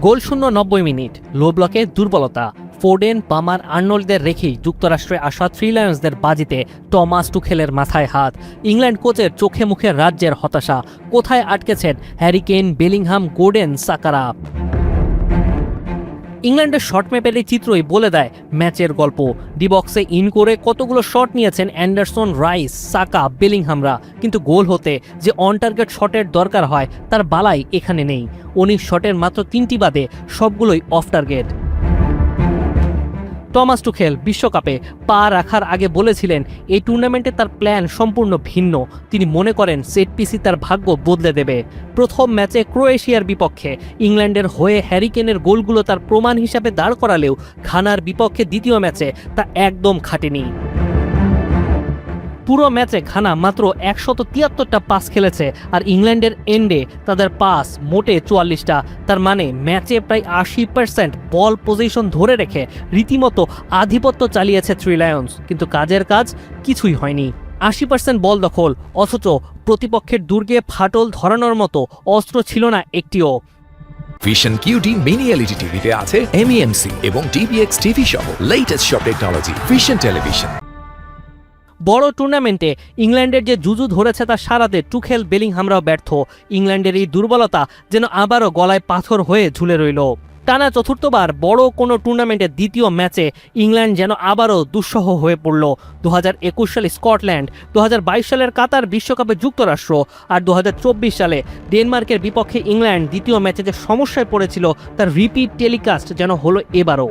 গোল শূন্য 90 মিনিট, লো ব্লকে দুর্বলতা। ফোডেন, পামার, আর্নল্ডদের রেখেই যুক্তরাষ্ট্রে আসা থ্রি লায়ন্সদের বাজিতে টমাস টুখেলের মাথায় হাত। ইংল্যান্ড কোচের চোখে মুখে রাজ্যের হতাশা। কোথায় আটকেছেন হ্যারি কেইন, বেলিংহাম, গোডেন, সাকারা? ইংল্যান্ডের শট ম্যাপের এই চিত্রই বলে দেয় ম্যাচের গল্প। ডিবক্সে ইন করে কতগুলো শট নিয়েছেন অ্যান্ডারসন, রাইস, সাকা, বেলিংহামরা, কিন্তু গোল হতে যে অন টার্গেট শটের দরকার হয় তার বালাই এখানে নেই। 19 শটের মাত্র 3টি বাদে সবগুলোই অফ টার্গেট। টমাস টুখেল বিশ্বকাপে পা রাখার আগে বলেছিলেন এই টুর্নামেন্টে তার প্ল্যান সম্পূর্ণ ভিন্ন। তিনি মনে করেন সেট পিসই তার ভাগ্য বদলে দেবে। প্রথম ম্যাচে ক্রোয়েশিয়ার বিপক্ষে ইংল্যান্ডের হয়ে হ্যারি কেইনের গোলগুলো তার প্রমাণ হিসাবে দাঁড় করালেও ঘানার বিপক্ষে দ্বিতীয় ম্যাচে তা একদম খাটেনি। পুরো ম্যাচে ঘানা মাত্র 173টা পাস খেলেছে, আর ইংল্যান্ডের এন্ডে তাদের পাস মোটে 44টা। তার মানে ম্যাচে প্রায় 80% বল পজিশন ধরে রেখে রীতিমতো আধিপত্য চালিয়েছে থ্রি লায়ন্স, কিন্তু কাজের কাজ কিছুই হয়নি। 80% বল দখল, অথচ প্রতিপক্ষের দুর্গে ফাটল ধরানোর মতো অস্ত্র ছিল না একটিও। ভিশন QD মিনি LED টিভিতে আছে MEMC এবং DBX টিভি সহ লেটেস্ট সব টেকনোলজি। Vision television. বড় টুর্নামেন্টে ইংল্যান্ডের যে জুজু ধরেছে তা সারাতে টুখেল, বেলিংহামরাও ব্যর্থ। ইংল্যান্ডের এই দুর্বলতা যেন আবারও গলায় পাথর হয়ে ঝুলে রইল। টানা চতুর্থবার বড় কোনো টুর্নামেন্টের দ্বিতীয় ম্যাচে ইংল্যান্ড যেন আবারও দুঃসহ হয়ে পড়ল। 2021 সালে স্কটল্যান্ড, 2022 সালের কাতার বিশ্বকাপে যুক্তরাষ্ট্র, আর 2024 সালে ডেনমার্কের বিপক্ষে ইংল্যান্ড দ্বিতীয় ম্যাচে যে সমস্যায় পড়েছিল তার রিপিট টেলিকাস্ট যেন হলো এবারও।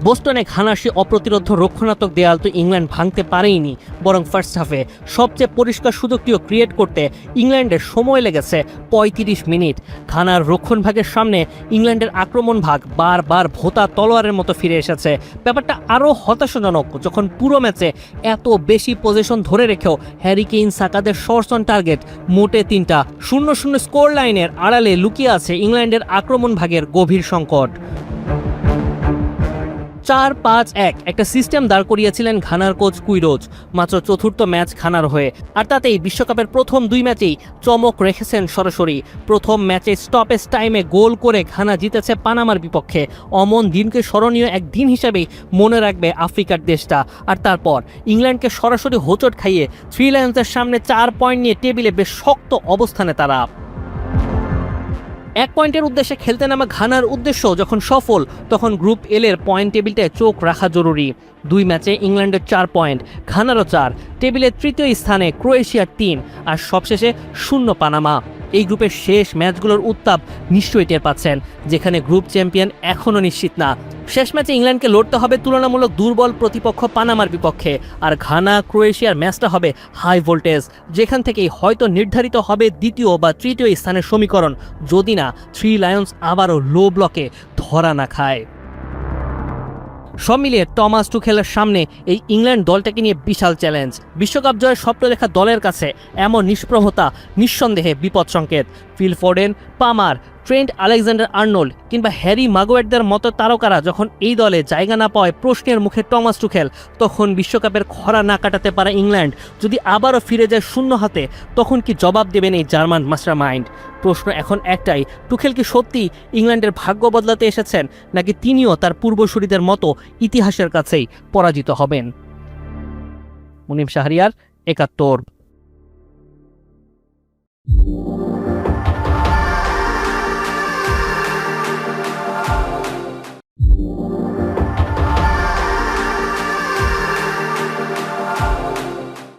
বোস্টনে ঘানার সে অপ্রতিরোধ রক্ষণাত্মক দেয়াল তো ইংল্যান্ড ভাঙতে পারেইনি, বরং ফার্স্ট হাফে সবচেয়ে পরিষ্কার সুযোগটিও ক্রিয়েট করতে ইংল্যান্ডের সময় লেগেছে 35 মিনিট। ঘানার রক্ষণ ভাগের সামনে ইংল্যান্ডের আক্রমণ ভাগ বারবার ভোতা তলোয়ারের মতো ফিরে এসেছে। ব্যাপারটা আরও হতাশাজনক যখন পুরো ম্যাচে এত বেশি পজিশন ধরে রেখেও হ্যারি কেইন, সাকাদের শর্টস অন টার্গেট মোটে 3টা। 0-0 স্কোর লাইনের আড়ালে লুকিয়ে আছে ইংল্যান্ডের আক্রমণ ভাগের গভীর সংকট। 4-5-1 একটা সিস্টেম দাঁড় করিয়েছিলেন ঘানার কোচ কুইরোজ, মাত্র চতুর্থ ম্যাচ ঘানার হয়ে, আর তাতেই বিশ্বকাপের প্রথম 2 ম্যাচেই চমক রেখেছেন সরাসরি। প্রথম ম্যাচে স্টপেজ টাইমে গোল করে ঘানা জিতেছে পানামার বিপক্ষে। অমন দিনকে স্মরণীয় এক দিন হিসেবেই মনে রাখবে আফ্রিকার দেশটা। আর তারপর ইংল্যান্ডকে সরাসরি হোঁচট খাইয়ে থ্রি লায়ন্সের সামনে 4 পয়েন্ট নিয়ে টেবিলে বেশ শক্ত অবস্থানে তারা। 1 পয়েন্টের উদ্দেশ্যে খেলতে নামা ঘানার উদ্দেশ্য যখন সফল, তখন গ্রুপ এল এর পয়েন্ট টেবিলটায় চোখ রাখা জরুরি। 2 ম্যাচে ইংল্যান্ডের 4 পয়েন্ট, ঘানারও 4, টেবিলের তৃতীয় স্থানে ক্রোয়েশিয়ার 3, আর সবশেষে 0 পানামা। এই গ্রুপের শেষ ম্যাচগুলোর উত্তাপ নিশ্চয়ই টের পাচ্ছেন, যেখানে গ্রুপ চ্যাম্পিয়ন এখনও নিশ্চিত না। শেষ ম্যাচে ইংল্যান্ডকে লড়তে হবে তুলনামূলক দুর্বল প্রতিপক্ষ পানামার বিপক্ষে, আর ঘানা ক্রোয়েশিয়ার ম্যাচটা হবে হাই ভোল্টেজ, যেখান থেকেই হয়তো নির্ধারিত হবে দ্বিতীয় বা তৃতীয় স্থানের সমীকরণ, যদি না থ্রি লায়ন্স আবারও লো ব্লকে ধরা না খায়। সব মিলিয়ে টমাস টুখেলের সামনে এই ইংল্যান্ড দলটাকে নিয়ে বিশাল চ্যালেঞ্জ। বিশ্বকাপ জয়ের স্বপ্ন দেখা দলের কাছে এমন নিষ্প্রভতা নিঃসন্দেহে বিপদ সংকেত। ফিল ফোডেন, পামার, ট্রেন্ট আলেকজান্ডার-আর্নল্ড কিংবা হ্যারি মাগুয়ারদের মতো তারকারা যখন এই দলে জায়গা না পায় প্রশ্নের মুখে টমাস টুখেল, তখন বিশ্বকাপের খরা না কাটাতে পারা ইংল্যান্ড যদি আবারও ফিরে যায় শূন্য হাতে, তখন কি জবাব দেবেন এই জার্মান মাস্টার মাইন্ড? প্রশ্ন এখন একটাই, টুখেল কি সত্যি ইংল্যান্ডের ভাগ্য বদলাতে এসেছেন, নাকি তিনিও তার পূর্বসূরীদের মতো ইতিহাসের কাছেই পরাজিত হবেন? মুনিম শাহরিয়ার, 71।